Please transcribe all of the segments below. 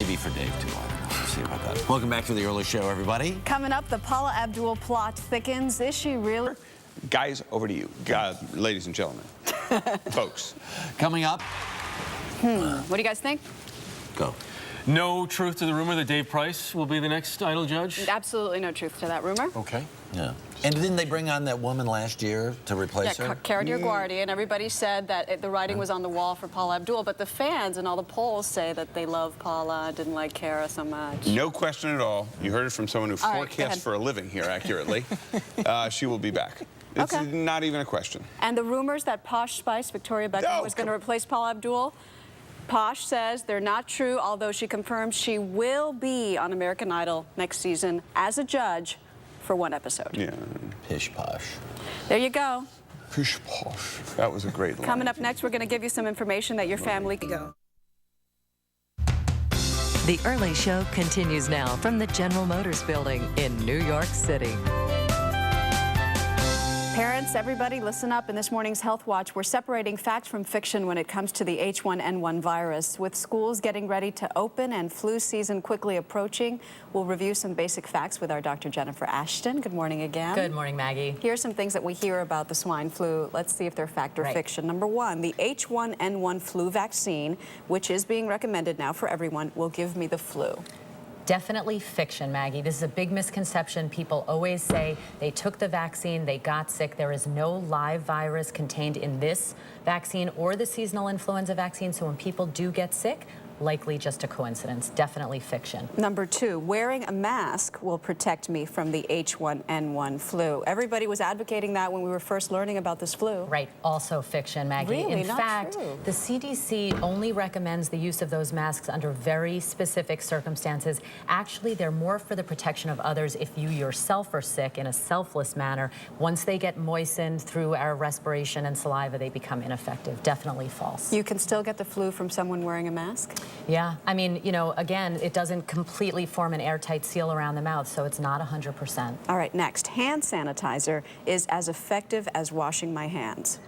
Maybe for Dave, too. I don't know. We'll see about that. Welcome back to the early show, everybody. Coming up, the Paula Abdul plot thickens. Is she really? Guys, over to you. Ladies and gentlemen. Folks. Coming up. What do you guys think? Go. No truth to the rumor that Dave Price will be the next Idol judge? Absolutely no truth to that rumor. Okay. Yeah. And didn't they bring on that woman last year to replace her? Cara DioGuardi, and everybody said that the writing was on the wall for Paula Abdul, but the fans and all the polls say that they love Paula, didn't like Cara so much. No question at all. You heard it from someone who forecasts for a living here accurately. She will be back. It's not even a question. And the rumors that Posh Spice, Victoria Beckham, was going to replace Paula Abdul, Posh says they're not true, although she confirms she will be on American Idol next season as a judge for one episode. Yeah. Pish posh. There you go. Pish posh. That was a great line. Coming up next, we're going to give you some information that your family can go. The Early Show continues now from the General Motors Building in New York City. Parents, everybody, listen up. In this morning's Health Watch, we're separating fact from fiction when it comes to the H1N1 virus. With schools getting ready to open and flu season quickly approaching, we'll review some basic facts with our Dr. Jennifer Ashton. Good morning again. Good morning, Maggie. Here are some things that we hear about the swine flu. Let's see if they're fact or fiction. Number one, the H1N1 flu vaccine, which is being recommended now for everyone, will give me the flu. Definitely fiction, Maggie. This is a big misconception. People always say they took the vaccine, they got sick. There is no live virus contained in this vaccine or the seasonal influenza vaccine. So when people do get sick, likely just a coincidence. Definitely fiction. Number two, wearing a mask will protect me from the H1N1 flu. Everybody was advocating that when we were first learning about this flu. Right, also fiction, Maggie. Really? In Not fact, true. the CDC only recommends the use of those masks under very specific circumstances. Actually, they're more for the protection of others if you yourself are sick in a selfless manner. Once they get moistened through our respiration and saliva, they become ineffective. Definitely false. You can still get the flu from someone wearing a mask? Yeah, I mean, you know, again, it doesn't completely form an airtight seal around the mouth, so it's not 100%. All right, next, hand sanitizer is as effective as washing my hands.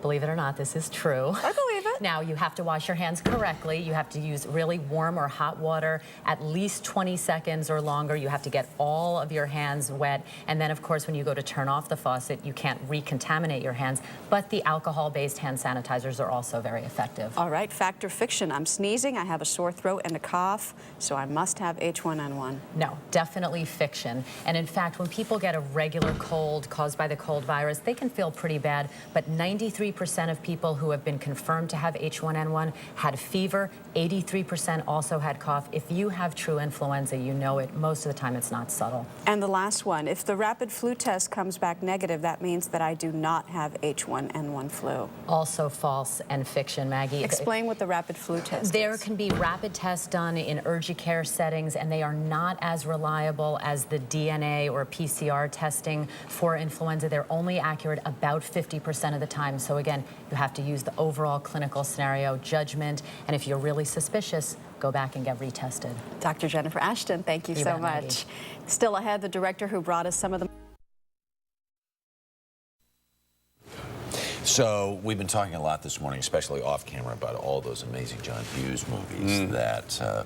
Believe it or not, this is true. I believe it. Now, you have to wash your hands correctly. You have to use really warm or hot water at least 20 seconds or longer. You have to get all of your hands wet. And then, of course, when you go to turn off the faucet, you can't recontaminate your hands. But the alcohol-based hand sanitizers are also very effective. All right, fact or fiction. I'm sneezing, I have a sore throat and a cough, so I must have H1N1. No, definitely fiction. And in fact, when people get a regular cold caused by the cold virus, they can feel pretty bad, but 93% of people who have been confirmed to have H1N1 had fever. 83% also had cough. If you have true influenza, you know it. Most of the time, it's not subtle. And the last one, if the rapid flu test comes back negative, that means that I do not have H1N1 flu. Also false and fiction, Maggie. Explain what the rapid flu test There is. can be rapid tests done in urgent care settings, and they are not as reliable as the DNA or PCR testing for influenza. They're only accurate about 50% of the time. So again, you have to use the overall clinical scenario judgment, and if you're really suspicious, go back and get retested. Dr. Jennifer Ashton, thank you so much. Maggie. Still ahead, the director who brought us some of the... So we've been talking a lot this morning, especially off camera, about all those amazing John Hughes movies that...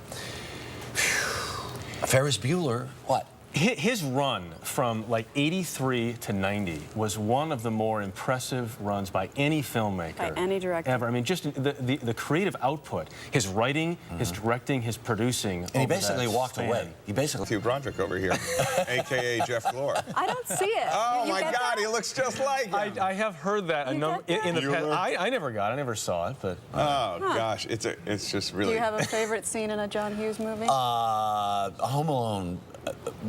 Ferris Bueller, what? His run from like 83 to 90 was one of the more impressive runs by any filmmaker. By any director. Ever. I mean, just the creative output, his writing, his directing, his producing. And he basically walked away. He basically... Matthew Broderick over here, a.k.a. Jeff Glor. I don't see it. Oh, You my get God, that? he looks just like him. I have heard that in the past. I never got it. I never saw it, but... Oh, gosh, it's just really... Do you have a favorite scene in a John Hughes movie? Home Alone,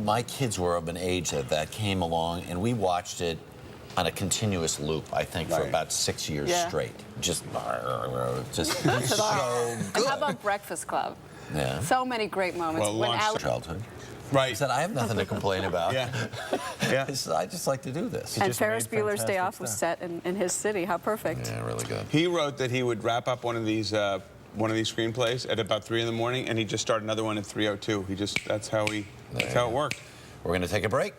my kids were of an age that came along, and we watched it on a continuous loop, I think, for about 6 years straight. Just so And good. how about Breakfast Club? Yeah. So many great moments. Well, when launched Childhood. Right. He said, I have nothing to complain about. Yeah. Yeah. I just like to do this. And just Ferris made Bueller's Day fantastic Off was set in his city. How perfect. Yeah, really good. He wrote that he would wrap up one of these screenplays at about 3 in the morning, and he'd just start another one at 3:02. That's how it worked. We're going to take a break.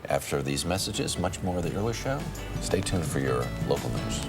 After these messages, much more of the Early Show. Stay tuned for your local news.